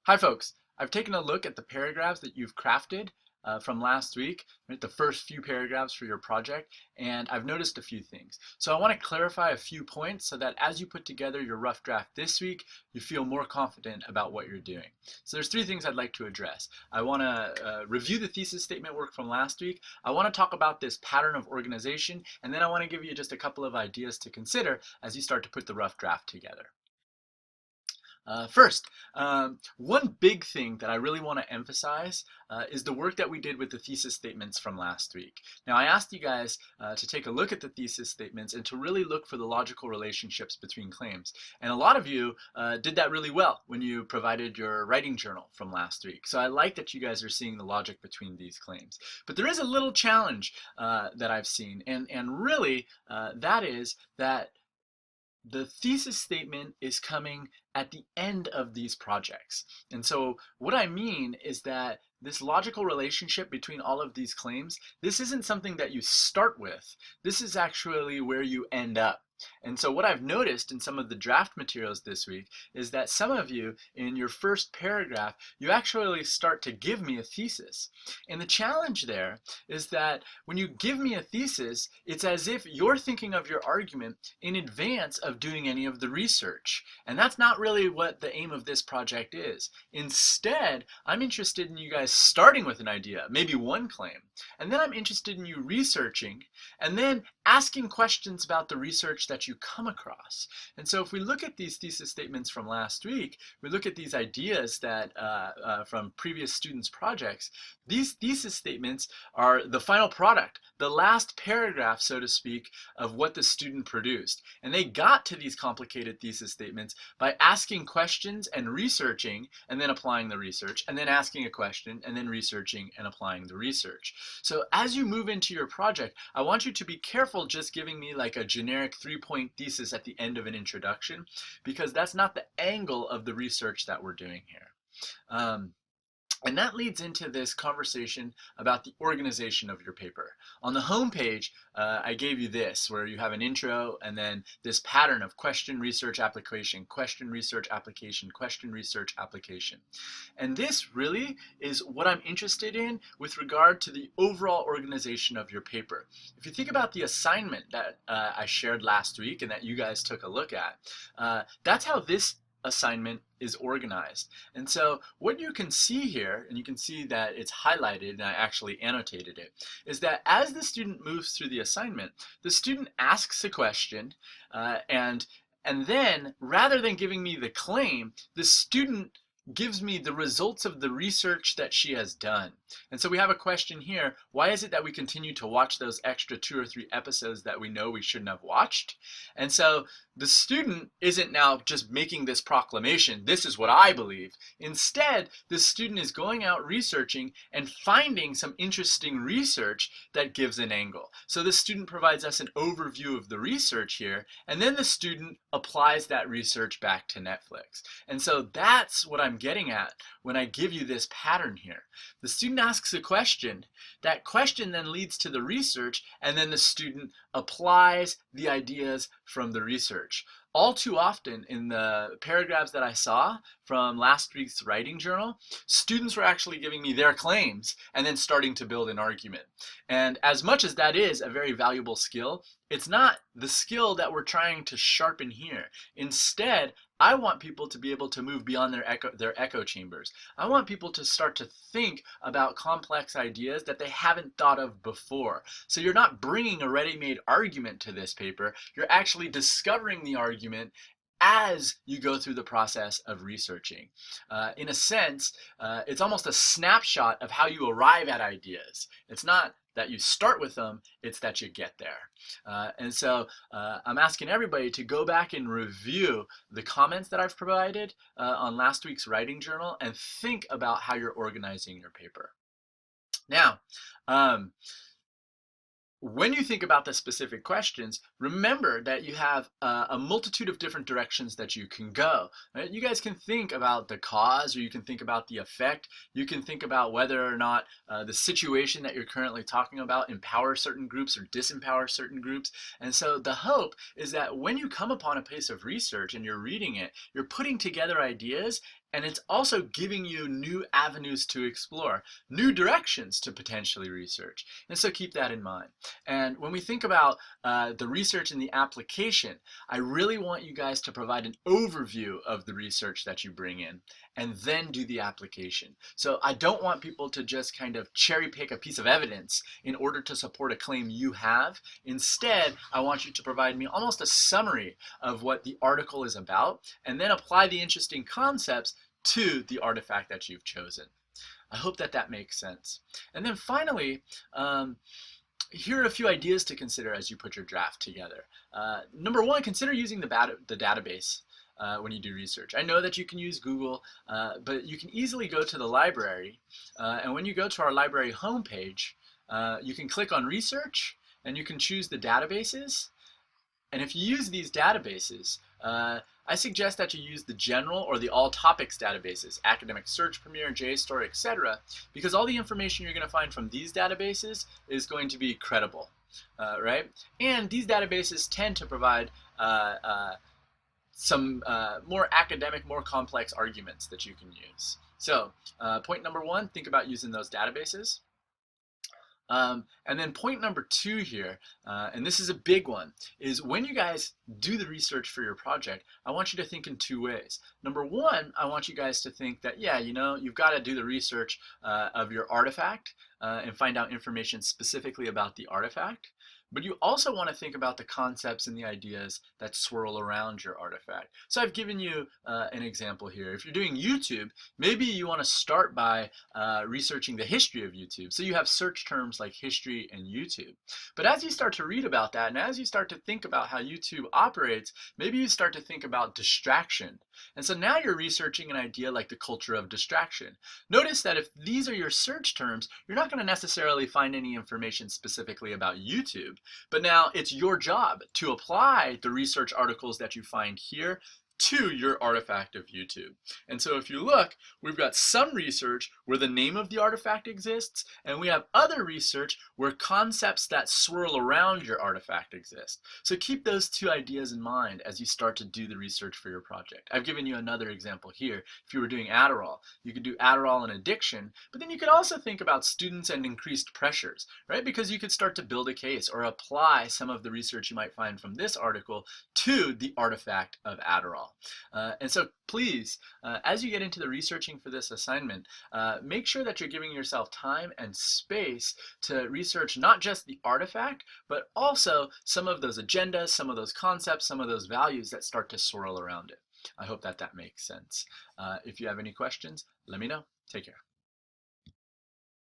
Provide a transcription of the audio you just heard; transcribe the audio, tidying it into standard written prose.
Hi folks, I've taken a look at the paragraphs that you've crafted from last week, right, the first few paragraphs for your project, and I've noticed a few things. So I want to clarify a few points so that as you put together your rough draft this week, you feel more confident about what you're doing. So there's three things I'd like to address. I want to review the thesis statement work from last week. I want to talk about this pattern of organization, and then I want to give you just a couple of ideas to consider as you start to put the rough draft together. First, one big thing that I really want to emphasize is the work that we did with the thesis statements from last week. Now, I asked you guys to take a look at the thesis statements and to really look for the logical relationships between claims. And a lot of you did that really well when you provided your writing journal from last week. So I like that you guys are seeing the logic between these claims. But there is a little challenge that I've seen, and really that is that the thesis statement is coming at the end of these projects. And so what I mean is that this logical relationship between all of these claims, this isn't something that you start with. This is actually where you end up. And so what I've noticed in some of the draft materials this week is that some of you in your first paragraph, you actually start to give me a thesis. And the challenge there is that when you give me a thesis, it's as if you're thinking of your argument in advance of doing any of the research. And that's not really what the aim of this project is. Instead, I'm interested in you guys starting with an idea, maybe one claim, and then I'm interested in you researching and then asking questions about the research that you come across. And so if we look at these thesis statements from last week, we look at these ideas that from previous students' projects, these thesis statements are the final product, the last paragraph, so to speak, of what the student produced. And they got to these complicated thesis statements by asking questions and researching, and then applying the research, and then asking a question, and then researching and applying the research. So as you move into your project, I want you to be careful just giving me like a generic 3-point thesis at the end of an introduction, because that's not the angle of the research that we're doing here. And that leads into this conversation about the organization of your paper. On the home page, I gave you this, where you have an intro and then this pattern of question, research, application, question, research, application, question, research, application. And this really is what I'm interested in with regard to the overall organization of your paper. If you think about the assignment that I shared last week and that you guys took a look at, that's how this assignment is organized. And so what you can see here, and you can see that it's highlighted and I actually annotated it, is that as the student moves through the assignment, the student asks a question and then rather than giving me the claim, the student gives me the results of the research that she has done. And so we have a question here: why is it that we continue to watch those extra 2 or 3 episodes that we know we shouldn't have watched? And so the student isn't now just making this proclamation, this is what I believe. Instead, the student is going out researching and finding some interesting research that gives an angle. So the student provides us an overview of the research here, and then the student applies that research back to Netflix. And so that's what I'm getting at when I give you this pattern here. The student asks a question, that question then leads to the research, and then the student applies the ideas from the research. All too often in the paragraphs that I saw from last week's writing journal, students were actually giving me their claims and then starting to build an argument. And as much as that is a very valuable skill, it's not the skill that we're trying to sharpen here. Instead, I want people to be able to move beyond their echo chambers. I want people to start to think about complex ideas that they haven't thought of before. So you're not bringing a ready-made argument to this paper, you're actually discovering the argument as you go through the process of researching. In a sense, it's almost a snapshot of how you arrive at ideas. It's not that you start with them, it's that you get there. And so I'm asking everybody to go back and review the comments that I've provided on last week's writing journal and think about how you're organizing your paper. Now, when you think about the specific questions, remember that you have a multitude of different directions that you can go. Right? You guys can think about the cause, or you can think about the effect. You can think about whether or not the situation that you're currently talking about empowers certain groups or disempowers certain groups. And so the hope is that when you come upon a piece of research and you're reading it, you're putting together ideas And it's also giving you new avenues to explore, new directions to potentially research. And so keep that in mind. And when we think about the research and the application, I really want you guys to provide an overview of the research that you bring in and then do the application. So I don't want people to just kind of cherry pick a piece of evidence in order to support a claim you have. Instead, I want you to provide me almost a summary of what the article is about and then apply the interesting concepts to the artifact that you've chosen. I hope that that makes sense. And then finally, here are a few ideas to consider as you put your draft together. Number one, consider using the database when you do research. I know that you can use Google, but you can easily go to the library, and when you go to our library homepage, you can click on research and you can choose the databases. And if you use these databases, I suggest that you use the general or the all topics databases, Academic Search Premier, JSTOR, etc., because all the information you're going to find from these databases is going to be credible, right? And these databases tend to provide some more academic, more complex arguments that you can use. So point number one, think about using those databases. And then point number two here, and this is a big one, is when you guys do the research for your project, I want you to think in two ways. Number one, I want you guys to think that, yeah, you know, you've got to do the research of your artifact and find out information specifically about the artifact. But you also want to think about the concepts and the ideas that swirl around your artifact. So I've given you an example here. If you're doing YouTube, maybe you want to start by researching the history of YouTube. So you have search terms like history and YouTube. But as you start to read about that, and as you start to think about how YouTube operates, maybe you start to think about distraction. And so now you're researching an idea like the culture of distraction. Notice that if these are your search terms, you're not going to necessarily find any information specifically about YouTube. But now it's your job to apply the research articles that you find here to your artifact of YouTube. And so if you look, we've got some research where the name of the artifact exists, and we have other research where concepts that swirl around your artifact exist. So keep those two ideas in mind as you start to do the research for your project. I've given you another example here. If you were doing Adderall, you could do Adderall and addiction, but then you could also think about students and increased pressures, right? Because you could start to build a case or apply some of the research you might find from this article to the artifact of Adderall. And so please, as you get into the researching for this assignment, make sure that you're giving yourself time and space to research not just the artifact, but also some of those agendas, some of those concepts, some of those values that start to swirl around it. I hope that that makes sense. If you have any questions, let me know. Take care.